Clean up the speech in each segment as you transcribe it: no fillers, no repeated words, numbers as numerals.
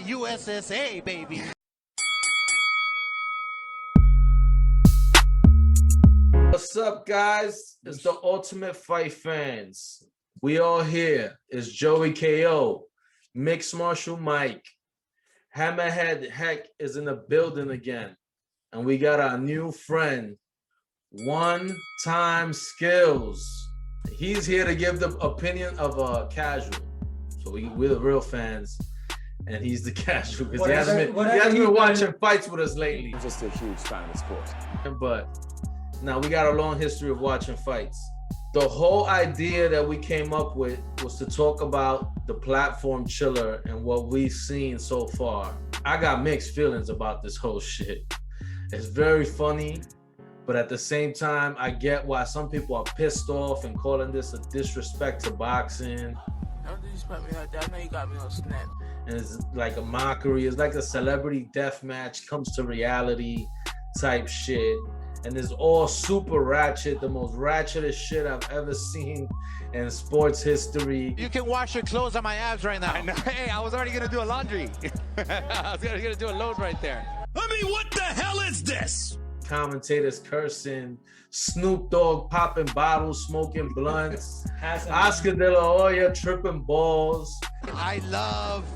USSA, baby. What's up, guys? It's the Ultimate Fight fans. We all here. It's Joey KO, Mixed Martial Mike, Hammerhead Heck is in the building again, and we got our new friend, OneTimeSkillz. He's here to give the opinion of a casual. So we're the real fans, and he's the casual because he hasn't been watching fights with us lately. I'm just a huge fan of the sport. But now we got a long history of watching fights. The whole idea that we came up with was to talk about the platform Triller and what we've seen so far. I got mixed feelings about this whole shit. It's very funny, but at the same time, I get why some people are pissed off and calling this a disrespect to boxing. Don't disrespect me like that. I know you got me on snap. And it's like a mockery. It's like a celebrity death match comes to reality type shit. And it's all super ratchet, the most ratchetest shit I've ever seen in sports history. You can wash your clothes on my abs right now. I know. Hey, I was already gonna do a laundry. I was gonna do a load right there. I mean, what the hell is this? Commentators cursing, Snoop Dogg popping bottles, smoking blunts, Oscar De La Hoya tripping balls. I love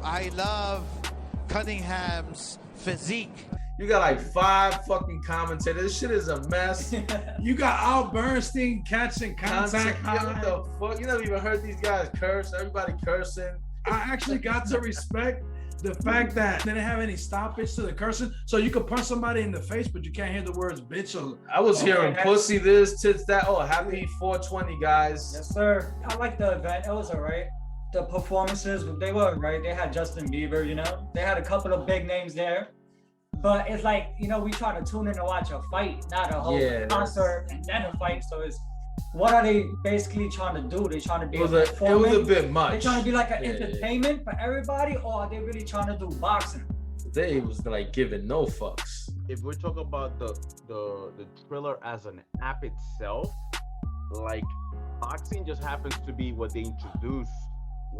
Cunningham's physique. You got like 5 fucking commentators. This shit is a mess. You got Al Bernstein catching contact. Yo, what the fuck? You never even heard these guys curse. Everybody cursing. I actually got to respect the fact that they didn't have any stoppage to the cursing. So you could punch somebody in the face, but you can't hear the words bitch. I was hearing pussy this, tits that. Oh, happy 420, guys. Yes, sir. I like the event. It was all right. The performances, they were all right. They had Justin Bieber, you know. They had a couple of big names there. But it's like, you know, we try to tune in to watch a fight, not a whole concert and then a fight. So it's, what are they basically trying to do? They trying to be it was a bit much. They trying to be like an entertainment for everybody, or are they really trying to do boxing? They was like giving no fucks. If we're talking about the Triller as an app itself, like boxing just happens to be what they introduced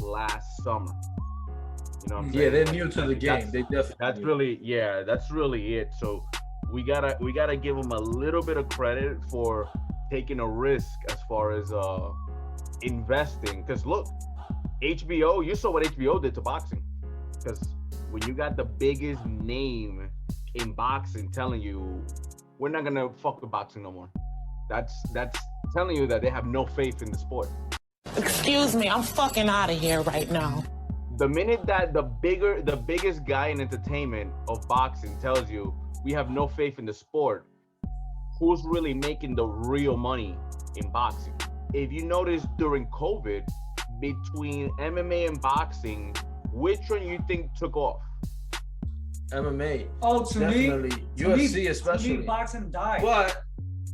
last summer. You know what I'm saying? Yeah, they're new to the game. They definitely. That's really it. So we gotta give them a little bit of credit for taking a risk as far as investing. Because look, HBO, you saw what HBO did to boxing. Because when you got the biggest name in boxing telling you we're not gonna fuck with boxing no more, that's telling you that they have no faith in the sport. Excuse me, I'm fucking out of here right now. The minute that the biggest guy in entertainment of boxing tells you we have no faith in the sport, who's really making the real money in boxing? If you notice during COVID, between MMA and boxing, which one you think took off? MMA. Oh, to definitely. me, UFC especially. To me, boxing died. But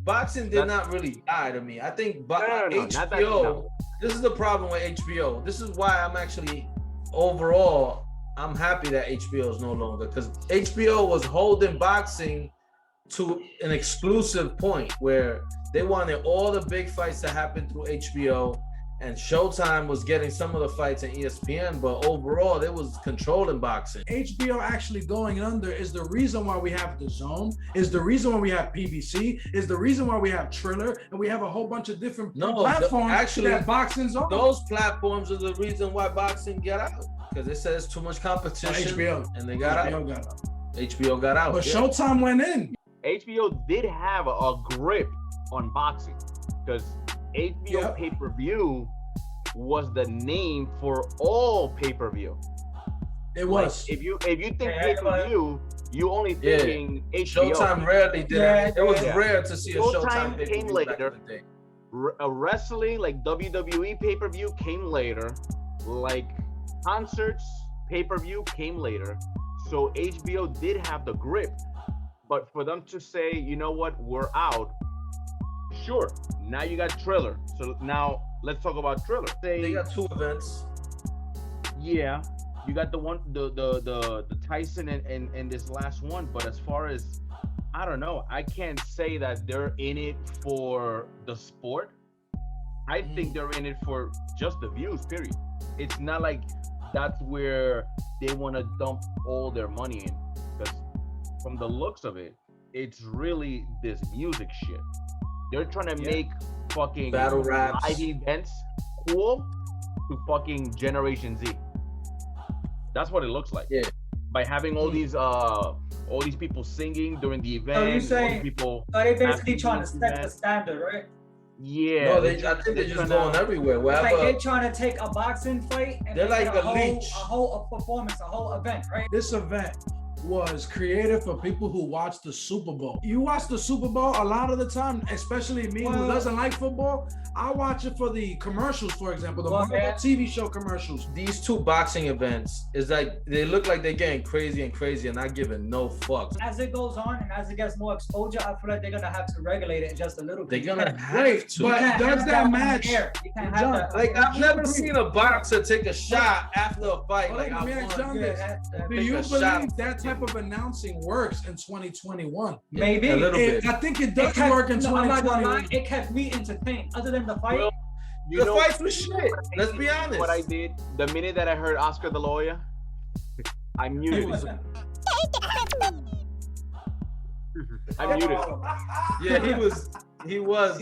boxing did not really die to me. I think HBO. This is the problem with HBO. This is why I'm actually. Overall, I'm happy that HBO is no longer, because HBO was holding boxing to an exclusive point where they wanted all the big fights to happen through HBO, and Showtime was getting some of the fights in ESPN, but overall they was controlling boxing. HBO actually going under is the reason why we have The Zone, is the reason why we have PBC, is the reason why we have Triller, and we have a whole bunch of different platforms that boxing's on. Those platforms are the reason why boxing got out, because it says too much competition. HBO. And they got out. HBO got out. But Showtime went in. HBO did have a grip on boxing, because HBO pay-per-view was the name for all pay-per-view. It was. Like, if you think pay-per-view, you only thinking HBO. Showtime rarely did it. It was rare to see a Showtime pay-per-view came later. Wrestling, like WWE pay-per-view, came later. Like concerts pay-per-view came later. So HBO did have the grip. But for them to say, you know what, we're out. Sure. Now you got Triller. So now let's talk about Triller. They got 2 events. Yeah. You got the one, the Tyson and this last one. But as far as, I don't know, I can't say that they're in it for the sport. I think they're in it for just the views, period. It's not like that's where they want to dump all their money in. Because from the looks of it, it's really this music shit. They're trying to make fucking battle raps, live events cool to fucking Generation Z. That's what it looks like. Yeah. By having all these people singing during the event. So you saying people they basically trying to set the standard, right? Yeah. No, I think they're just going everywhere. It's like they're trying to take a boxing fight and they're like a leech. whole performance, a whole event, right? This event was created for people who watch the Super Bowl. You watch the Super Bowl a lot of the time, especially me who doesn't like football. I watch it for the commercials, for example, the Marvel TV show commercials. These two boxing events is like they look like they're getting crazy and not giving no fucks. As it goes on and as it gets more exposure, I feel like they're gonna have to regulate it just a little bit. They're gonna have to. But does that match? Like I've never seen a boxer take a shot after a fight. Do you believe that type of announcing works in 2021? Maybe a little bit. I think it does work in 2021. It kept me entertained. Other than the fight, the fights was shit. Let's be honest. What I did the minute that I heard Oscar De La Hoya, I muted. I muted. Yeah, he was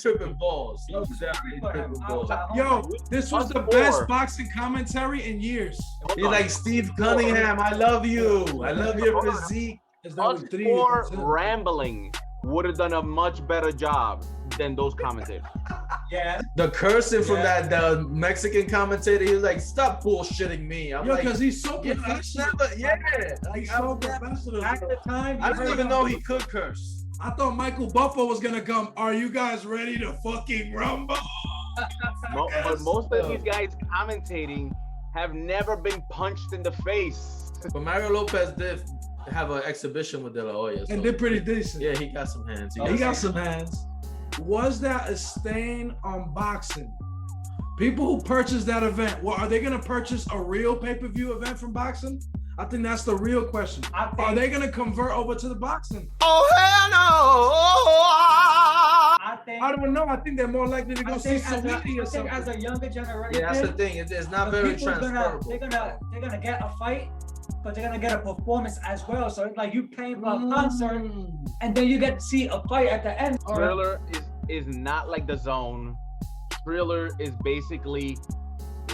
tripping balls. He was definitely tripping balls. Yo, this was the best boxing commentary in years. He's like Steve Cunningham. I love you. I love your physique. Us four rambling would have done a much better job than those commentators. Yeah. The cursing from the Mexican commentator, he was like, "Stop bullshitting me." I'm because he's so professional. He's so professional. At the time, I didn't even know he could curse. I thought Michael Buffalo was gonna come. Are you guys ready to fucking rumble? But most of these guys commentating have never been punched in the face. But Mario Lopez did have an exhibition with De La Hoya. And did pretty decent. Yeah, he got some hands. He got some hands. Was that a stain on boxing? People who purchased that event, are they going to purchase a real pay-per-view event from boxing? I think that's the real question. Are they going to convert over to the boxing? Oh, hell no! I don't know. I think they're more likely to go see Saweetie or something. As a younger generation, yeah, that's the thing. It's not very transferable. They're gonna get a fight, but they're gonna get a performance as well. So it's like you paying for a concert, and then you get to see a fight at the end. Triller is not like the Zone. Triller is basically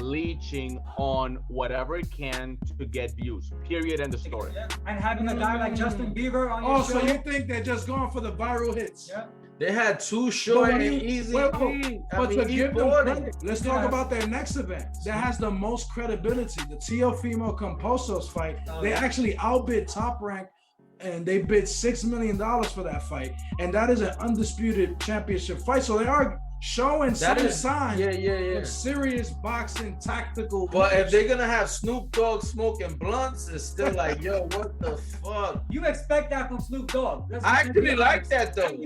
leeching on whatever it can to get views. Period. End of story. Yeah. And having a guy like Justin Bieber on your show. So you think they're just going for the viral hits? Yeah. They had two short and easy. But to give them credit, let's talk about their next event that has the most credibility. The Teofimo Composos fight. They actually outbid Top Rank, and they bid $6 million for that fight. And that is an undisputed championship fight. So they are showing some signs of serious boxing tactical. But if they're gonna have Snoop Dogg smoking blunts, it's still like, yo, what the fuck? You expect that from Snoop Dogg. I actually like that though.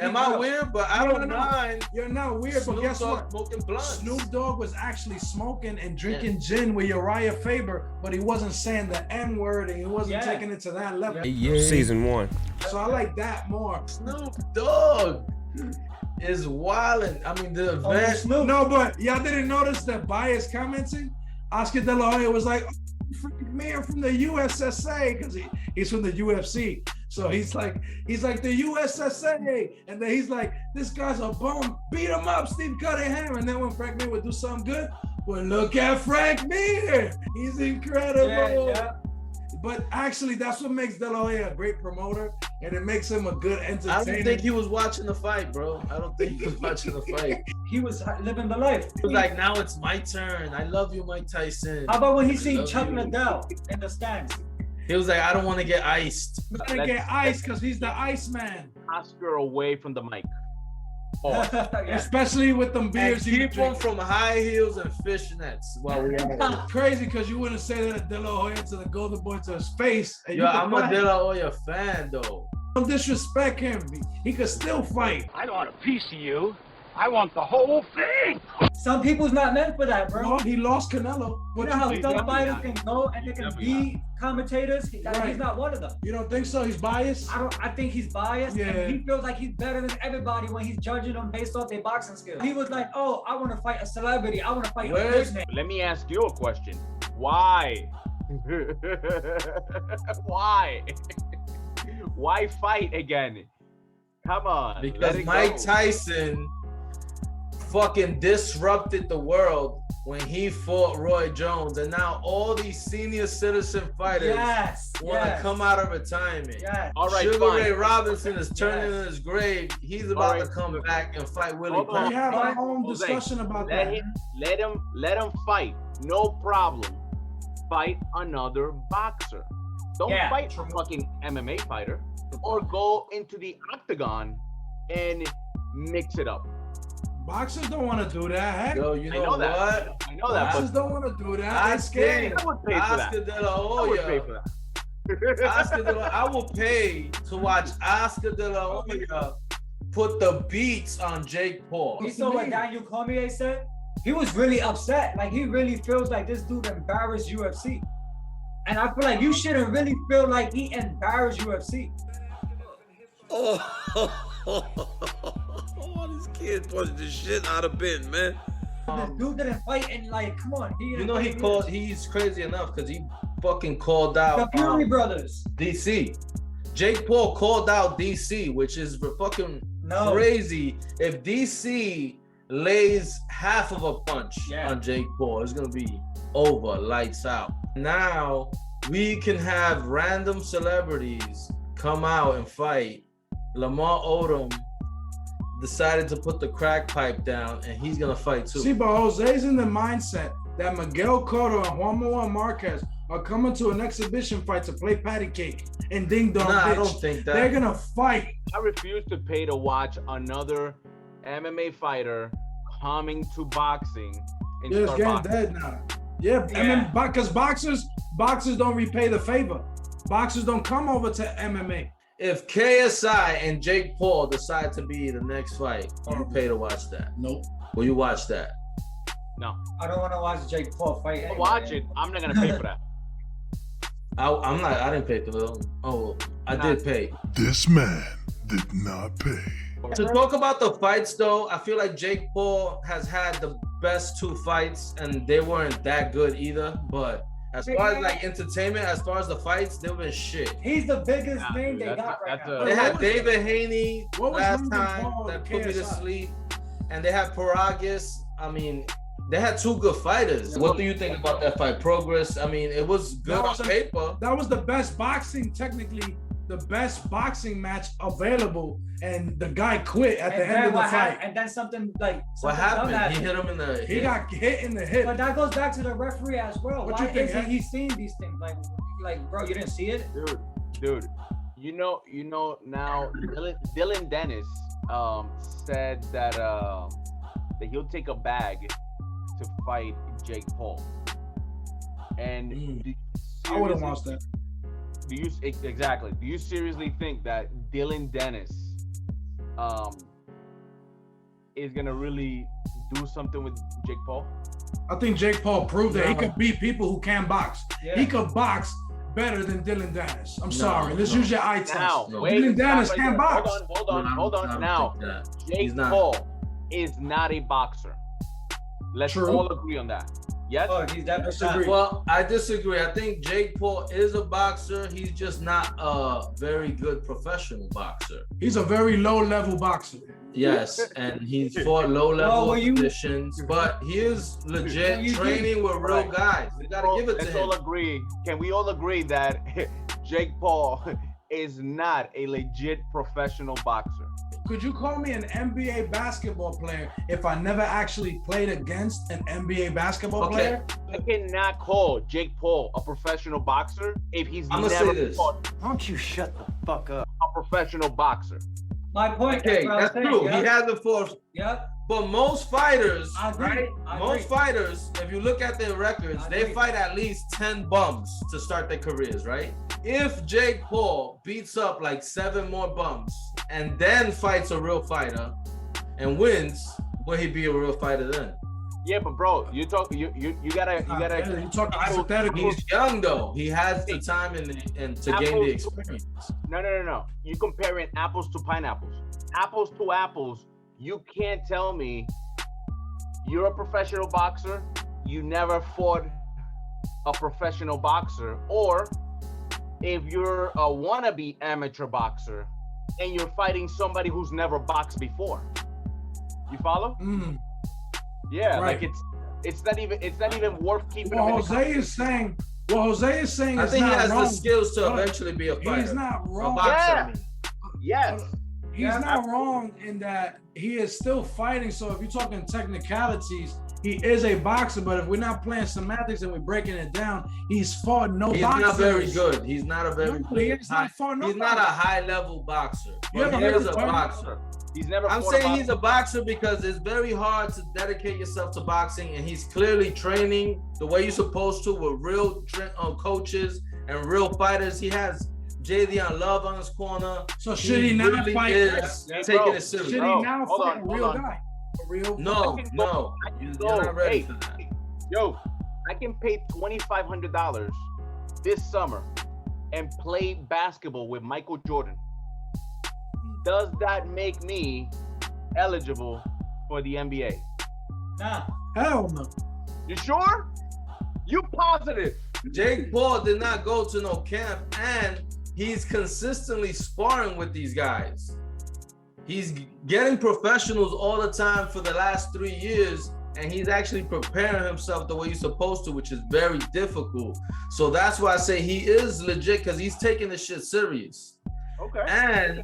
Am I weird? But I don't mind. You're not weird, but guess what? Smoking blunts. Snoop Dogg was actually smoking and drinking gin with Uriah Faber, but he wasn't saying the N word and he wasn't taking it to that level. Season 1. So I like that more. Snoop Dogg is wildin'. I mean, the event. No, but y'all didn't notice that biased commenting? Oscar De La Hoya was like, oh, man from the USSA, because he's from the UFC. So he's like the USSA. And then he's like, this guy's a bum. Beat him up, Steve Cunningham. And then when Frank Mir would do something good, well, look at Frank Mir. He's incredible. Yeah. But actually, that's what makes De La Hoya a great promoter, and it makes him a good entertainer. I don't think he was watching the fight, bro. I don't think he was watching the fight. He was living the life. He was like, now it's my turn. I love you, Mike Tyson. How about when he seen Chuck Liddell in the stands? He was like, I don't want to get iced. He's gonna get iced because he's the Iceman. Oscar away from the mic. Especially with them beers. Keep him from high heels and fishnets while we are crazy because you wouldn't say that De La Hoya to the Golden Boy to his face. Yo, I'm a De La Hoya fan though. Don't disrespect him. He could still fight. I don't want a piece of you. I want the whole thing. Some people's not meant for that, bro. No, he lost Canelo. You What know how think? some fighters can go and they can be commentators? He's not one of them. You don't think so? He's biased? I think he's biased, Yeah. and he feels like he's better than everybody when he's judging them based off their boxing skills. He was like, oh, I want to fight a celebrity. I want to fight a big name. Let me ask you a question. Why? Why? Why fight again? Come on. Because Mike Tyson fucking disrupted the world when he fought Roy Jones, and now all these senior citizen fighters want to come out of retirement. Yes. All right, Sugar fine. Ray Robinson is turning in his grave. He's about to come back and fight Willie Hold on. We Pump. had our own Jose, discussion about let that. him fight. No problem. Fight another boxer. Don't fight a fucking MMA fighter, or go into the octagon and mix it up. Boxers don't want to do that. Heck, Yo, you I know know that. what? I know that, boxers but don't want to do that. I They're scared. I would pay for that. Oscar De La I would pay Hoya. for that. Oscar De La, I will pay to watch Oscar De La Hoya put the beats on Jake Paul. You saw what Daniel Cormier said? He was really upset. Like, he really feels like this dude embarrassed UFC. And I feel like you shouldn't really feel like he embarrassed UFC. This kid punched the shit out of Ben, man. This dude didn't fight, and like, come on. You know he's crazy enough because he fucking called out the Fury brothers. DC. Jake Paul called out DC, which is fucking crazy. If DC lays half of a punch on Jake Paul, it's gonna be over, lights out. Now we can have random celebrities come out and fight. Lamar Odom decided to put the crack pipe down, and he's gonna fight too. See, but Jose's in the mindset that Miguel Cotto and Juan Manuel Marquez are coming to an exhibition fight to play patty cake and ding dong. Nah, bitch. I don't think that. They're gonna fight. I refuse to pay to watch another MMA fighter coming to boxing and Yeah, it's start getting boxing. dead now. Yeah, MMA, because boxers don't repay the favor. Boxers don't come over to MMA. If KSI and Jake Paul decide to be the next fight, will you pay to watch that? Nope. Will you watch that? No. I don't want to watch Jake Paul fight. I'll Anyway. watch it. I'm not gonna pay for that. I'm not. I didn't pay for it. Oh, I did pay. This man did not pay. To talk about the fights, though, I feel like Jake Paul has had the best 2 fights, and they weren't that good either. But as far as like entertainment, as far as the fights, they've been shit. He's the biggest name dude, they got right now. They had David Haney what was last Logan time Paul that and put me to KSI? sleep, and they had Paragas. I mean, they had 2 good fighters. What do you think about that fight? Progress? I mean, it was good on paper. That was the best boxing, technically, the best boxing match available, and the guy quit at the end of the fight. And then something like What something dumb happened? He hit him in the He hip. got hit in the hip. But that goes back to the referee as well. What Why you think, isn't Hank? he seeing these things? Like, bro, you didn't see it? Dude, you know now Dylan Dennis said that he'll take a bag to fight Jake Paul. And do you I would have seriously- watched that. Do you seriously think that Dylan Dennis is gonna really do something with Jake Paul? I think Jake Paul proved that he could beat people who can box. Yeah. He could box better than Dylan Dennis. I'm sorry. Let's use your eye test. Now, No. wait, Dylan Dennis stop right can't there. box. Hold on. I don't Now, think that. Jake He's not. Paul is not a boxer. Let's True. all agree on that. Yes? Oh, he's definitely Disagree. Well, I disagree. I think Jake Paul is a boxer. He's just not a very good professional boxer. He's a very low-level boxer. Yes, and he's fought low-level Well, positions, but he is legit You training with real Right. guys. You gotta give it to Let's him. all agree. Can we all agree that Jake Paul is not a legit professional boxer? Could you call me an NBA basketball player if I never actually played against an NBA basketball Okay. player? I cannot call Jake Paul a professional boxer if he's I'ma never say this. fought Don't you shut the fuck up. a professional boxer. My point. Okay, what I was that's saying, true. Yeah. He has the force. Yep. But most fighters, I agree. right? I Most agree. fighters, if you look at their records, I they agree. fight at least 10 bums to start their careers, right? If Jake Paul beats up like 7 more bums and then fights a real fighter and wins, Will he be a real fighter then? Yeah, but bro, you gotta You talking hypothetically. He's young though. He has the time and to gain the experience. No. You comparing apples to pineapples. Apples to apples. You can't tell me you're a professional boxer, you never fought a professional boxer, or if you're a wannabe amateur boxer and you're fighting somebody who's never boxed before. You follow? Yeah, Right. like it's not even worth keeping. What Jose is saying I is think not he has wrong. the skills to But eventually be a fighter. He's not wrong. A boxer, Yeah. I mean. Yes. He's not wrong in that he is still fighting. So if you're talking technicalities, he is a boxer. But if we're not playing semantics and we're breaking it down, he's fought no He's boxers. not very good. He's not a very No, he has not fought He's not a high level boxer. You But he ever is a heard of boxer. He's never. I'm fought saying he's a boxer because it's very hard to dedicate yourself to boxing, and he's clearly training the way you're supposed to with real coaches and real fighters. He has Jadion Love on his corner. So should he not really fight? is taking it serious. Should Bro, he now hold fight on, a real hold on. guy? A real No, you're not ready for that. Yo, I can pay $2,500 this summer and play basketball with Michael Jordan. Does that make me eligible for the NBA? Nah. Hell no. You sure? You positive? Jake Paul did not go to no camp, and he's consistently sparring with these guys. He's getting professionals all the time for the last 3 years, and he's actually preparing himself the way he's supposed to, which is very difficult. So that's why I say he is legit, because he's taking this shit serious. Okay. And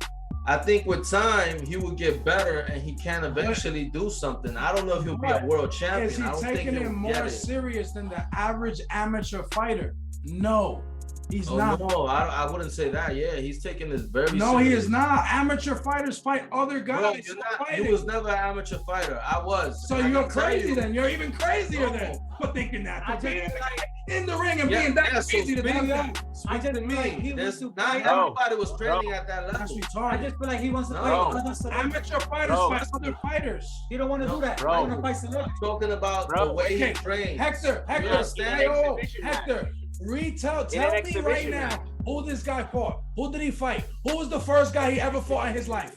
I think with time, he will get better, and he can eventually do something. I don't know if he'll be a world champion. Is he I don't think taking he'll it more get it. serious than the average amateur fighter? No, he's Oh, not. no, I wouldn't say that. Yeah, he's taking this very No, serious. he is not. Amateur fighters fight other Bro, guys. you're who not, fighting. you was never an amateur fighter. I was. So I you're can tell crazy you. then. You're even crazier No. then for thinking that. I For being just feel like- in the ring and Yeah, being that yeah, so crazy to speak think to that. me. I Speak just to feel like me. he There's wants to not fight. everybody was training at that That's level. I retarded. just feel like he wants to No. fight other celebrities. Amateur fighters Bro. fight other fighters. He don't want to No, do that. bro. I want to fight celebrities. I'm talking about Bro. the way Okay, he trains. Hector, You hey, understand? oh, Exhibition Hector, tell In an me right exhibition now match. who this guy fought. Who did he fight? Who was the first guy he ever fought in his life?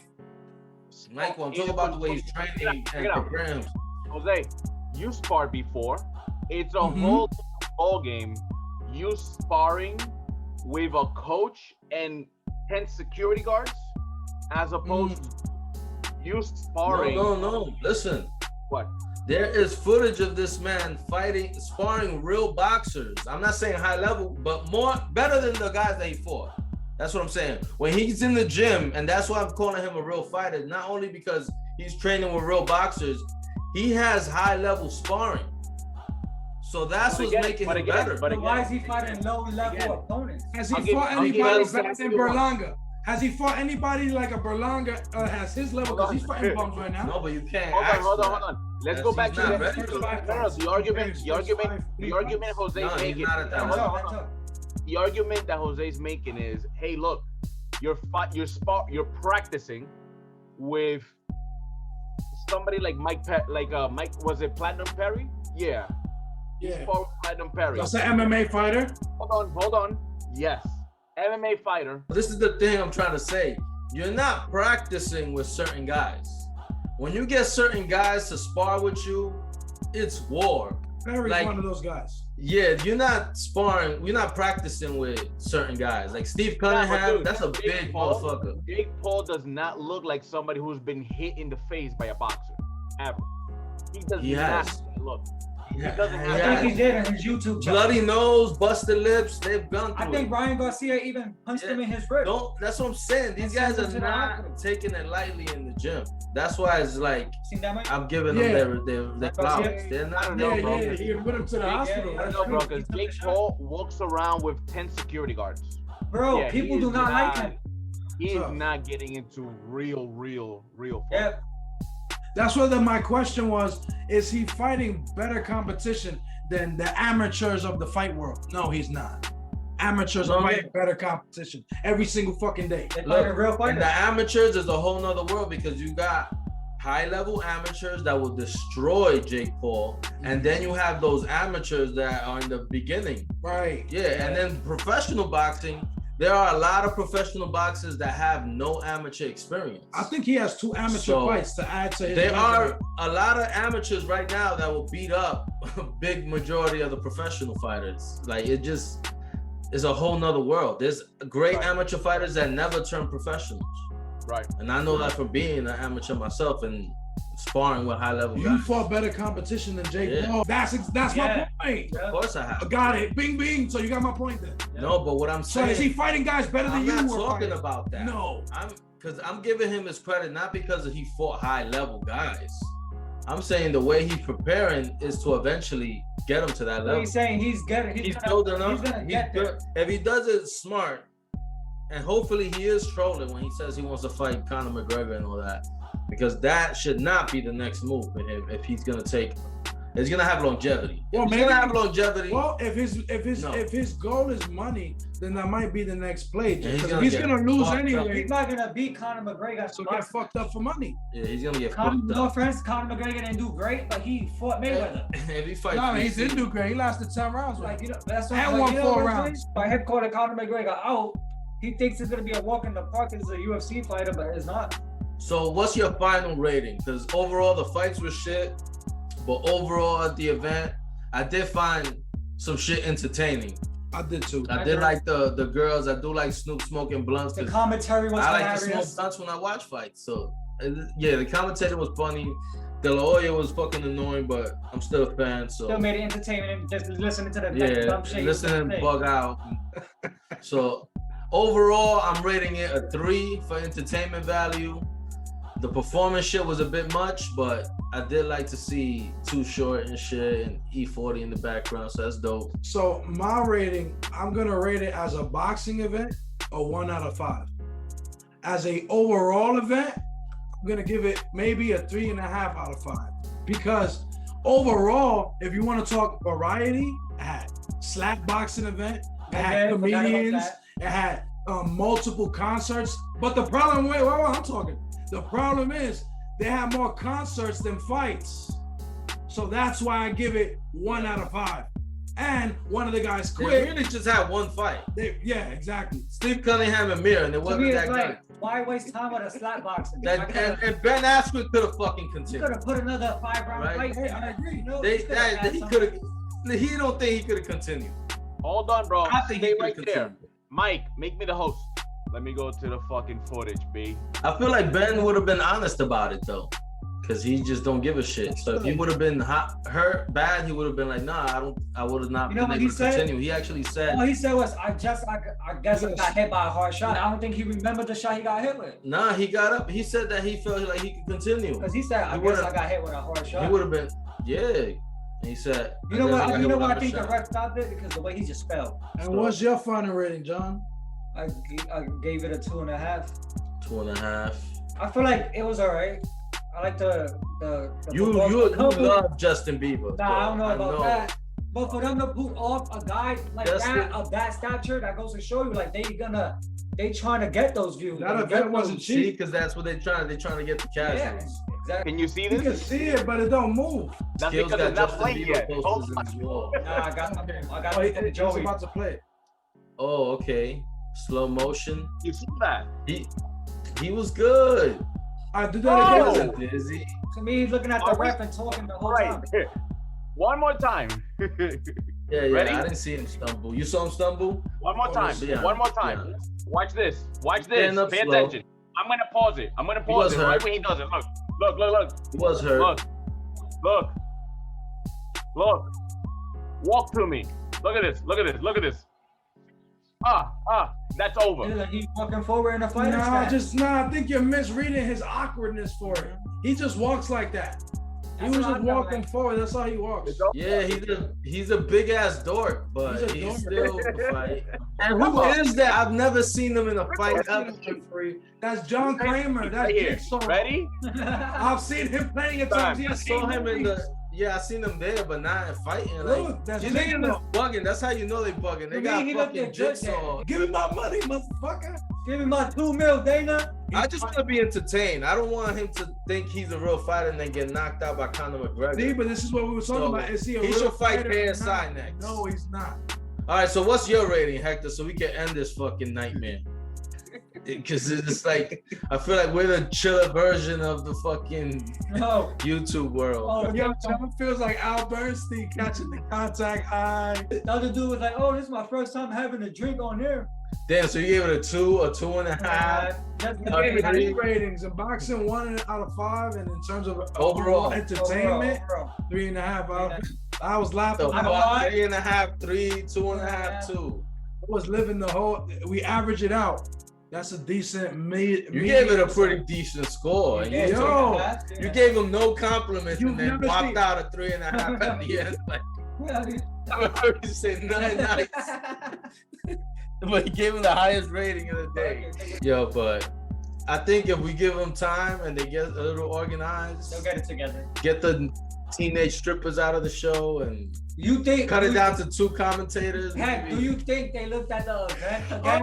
Michael, I'm talking about the way he's training and preparing himself. Jose, you sparred before. It's a Mhm. whole ball game. You sparring with a coach and 10 security guards, as opposed to you sparring. No. Listen, What? there is footage of this man sparring real boxers. I'm not saying high level, but better than the guys that he fought. That's what I'm saying. When he's in the gym, and that's why I'm calling him a real fighter, not only because he's training with real boxers, he has high level sparring. So that's what's making him better. But why is he fighting low-level opponents? Has he I'll give- fought I'll give anybody you better a- than Berlanga? Has he fought anybody like a Berlanga has his level? Because he's fighting bums right now. No, but you can't. Hold on. Let's go back to not the ready. the argument Jose's No, he's making. not at that Hold level. on. The argument that Jose's making is, hey, look, you're practicing with somebody like Mike, was it Platinum Perry? Yeah. Yeah. Fought with Platinum Perry. That's an MMA fighter. Hold on. Yes. MMA fighter. This is the thing I'm trying to say. You're not practicing with certain guys. When you get certain guys to spar with you, it's war. Perry's Like- one of those guys. Yeah, you're not sparring, you're not practicing with certain guys. Like Steve Cunningham, dude, that's a Jake big Paul- motherfucker. Jake Paul does not look like somebody who's been hit in the face by a boxer, ever. He does He not has. look. Yeah, He doesn't have I that. think he did in his YouTube channel. Bloody nose, busted lips, they've gone through I think it. Ryan Garcia even punched him in his ribs. That's what I'm saying. These And guys sent are him to the not hospital. taking it lightly in the gym. That's why it's like Seen that, Mike? I'm giving Yeah. them their flowers. They're I not. don't know, Yeah, bro. he put him to the hospital. yeah. I That's don't know, bro, true. because Jake Paul walks around with 10 security guards. Bro, Yeah, people he do is not like him. He is So- not getting into real fight. Yeah. That's what my question was. Is he fighting better competition than the amateurs of the fight world? No, he's not. Amateurs are fighting better competition every single fucking day. They fight Look, a real and fighter. the amateurs is a whole nother world because you got high-level amateurs that will destroy Jake Paul, and then you have those amateurs that are in the beginning. Right. Yeah, and then professional boxing, there are a lot of professional boxers that have no amateur experience. I think he has 2 amateur fights to add to his There resume. are a lot of amateurs right now that will beat up a big majority of the professional fighters. Like, it just is a whole nother world. There's great amateur fighters that never turn professionals. Right. And I know that from being an amateur myself and sparring with high-level You guys. fought better competition than Jake Paul. That's my point. Of course I have. I got it. Bing, bing. So you got my point then. No, but what I'm So saying, is he fighting guys better than I'm you? not or talking fighting? about that. No. I'm giving him his credit not because he fought high-level guys. I'm saying the way he's preparing is to eventually get him to that So level. he's saying he's building up. He's gonna get there. If he does it smart, and hopefully he is trolling when he says he wants to fight Conor McGregor and all that, because that should not be the next move for him. If he's gonna it's gonna have longevity. Well, he's gonna have longevity. Well, if his goal is money, then that might be the next play. Yeah, Because he's gonna lose fucked anyway. up. He's not gonna beat Conor McGregor. So get fucked up for money. Yeah, he's gonna get Conor, fucked no up. offense, Conor McGregor didn't do great, but he fought Mayweather. If he fights, No, he DC, didn't do great. He lasted 10 rounds. Like, you know, that's what And like, won you know 4 what I'm rounds. saying? By him calling Conor McGregor out, he thinks it's gonna be a walk in the park as a UFC fighter, but it's not. So what's your final rating? Because overall the fights were shit, but overall at the event, I did find some shit entertaining. I did too. I did like the girls. I do like Snoop smoking blunts. The commentary was I like to hilarious. smoke blunts when I watch fights. So yeah, the commentator was funny. De La Hoya was fucking annoying, but I'm still a fan. So Still made it entertaining just listening to the yeah, dumb shit. listening to bug out. So overall, I'm rating it a 3 for entertainment value. The performance shit was a bit much, but I did like to see Too Short and shit and E40 in the background, so that's dope. So my rating, I'm gonna rate it as a boxing event a 1 out of 5. As a overall event, I'm gonna give it maybe a 3.5 out of 5. Because overall, if you want to talk variety, it had slap boxing event, it had comedians, it had multiple concerts. But the problem, wait, I'm talking. The problem is they have more concerts than fights. So that's why I give it 1 out of 5. And one of the guys They quit. really just had one fight. Yeah, exactly. Steve Cunningham and Mir, and it To wasn't me, that it's good. like, why waste time with a slap boxing? And Ben Askren could have fucking You continued. could have put another 5-round Right. fight. Hey, I agree. You know, He you coulda had could have. something. He don't think he could have continued. Hold on, bro. I think he Stay could right have there. continued. Mike, make me the host. Let me go to the fucking footage, B. I feel like Ben would have been honest about it though, because he just don't give a shit. So if he would have been hurt bad, he would have been like, nah, I would have not You know been what able he to said? continue. He actually said, All he said was, I guess I got hit by a hard shot. I don't think he remembered the shot he got hit with. nah, he got up. He said that he felt like he could continue. Because he said, I He guess would've- I got hit with a hard shot. He would have been, yeah. And he said, You know guess what? got You hit know with why I another think the shot. ref stopped it? Because the way he just fell. And what's your final rating, John? I gave it a 2.5. 2.5. I feel like it was alright. I like the You performance. love Justin Bieber. Nah, I don't know I about that. But for them to put off a guy like Justin- that of that stature, that goes to show you like they trying to get those views. That They event get wasn't those- See, because that's what they're trying to get the Yeah, casuals. exactly. Can you see You can this? see it, but it don't move. That's Skillz because got it's not Justin playing Bieber yet. posters Hold in on. his wall. Nah, I got Oh, it to he's Joey. about to play it. Oh, okay. Slow motion. You see that? He was good. I did He that again. wasn't dizzy. To me, he's looking at the ref and talking the whole Right. time. One more time. Yeah, Ready? I didn't see him stumble. You saw him stumble? One more time. Yeah. One more time. Yeah. Watch this. Watch this. Stand up Pay slow. attention. I'm gonna pause it. I'm gonna was pause it right hurt. when he does it. Look. He was hurt. Look. Walk to me. Look at this. That's over. Like he's walking forward in a fighter stance. I think you're misreading his awkwardness for it. He just walks like that. He That's was what just I felt walking like. forward. That's how he walks. Yeah, he's a big ass dork, but He's a he's dork. still fight. And who is that? I've never seen him in a fight ever. That's John Kramer. That's Right here. Jigsaw. Ready? I've seen him playing at times. I saw him in the. Yeah, I seen him there, but not in fighting. Like, Look, that's these niggas Jigsaw. are bugging. That's how you know they bugging. They To me, got he looked fucking at good Jigsaw. Give me my money, motherfucker. Give me my 2 mil, Dana. I just want to be entertained. I don't want him to think he's a real fighter and then get knocked out by Conor McGregor. See, but this is what we were talking about. Is he a real should fight fighter KSI next. No, he's not. All right, so what's your rating, Hector, so we can end this fucking nightmare? Because it's like, I feel like we're the chiller version of the fucking YouTube world. Oh, Yo, John feels like Al Bernstein catching the contact eye. The other dude was like, oh, this is my first time having a drink on here. Damn, so you gave it a 2, a 2.5. Three ratings in boxing, 1 out of 5, and in terms of overall entertainment, 3.5 out. I was laughing. So 3.5, 3, 2.5, 2. I was living the whole. We average it out. That's a decent mid. You gave it a pretty decent score. And you gave him no compliments and then popped out a 3.5 at the end. Like, I heard you say nothing nice. But he gave him the highest rating of the day. Yo, but I think if we give them time and they get a little organized, they'll get it together. Get the teenage strippers out of the show and cut it down to 2 commentators. Heck, do you think they looked at the event again?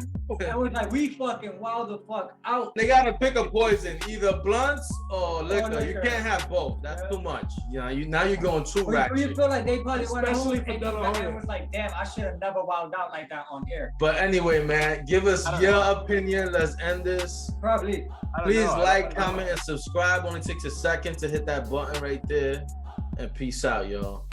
I was like, we fucking wild the fuck out. They gotta pick a poison, either blunts or liquor. You can't have both. That's too much. You know, now you're going too ratchet. You feel like they probably went home Especially and was like, damn, I should have never wilded out like that on air. But anyway, man, give us your opinion. Let's end this. Probably. Please like, comment, and subscribe. Only takes a second to hit that button right there. And peace out, y'all.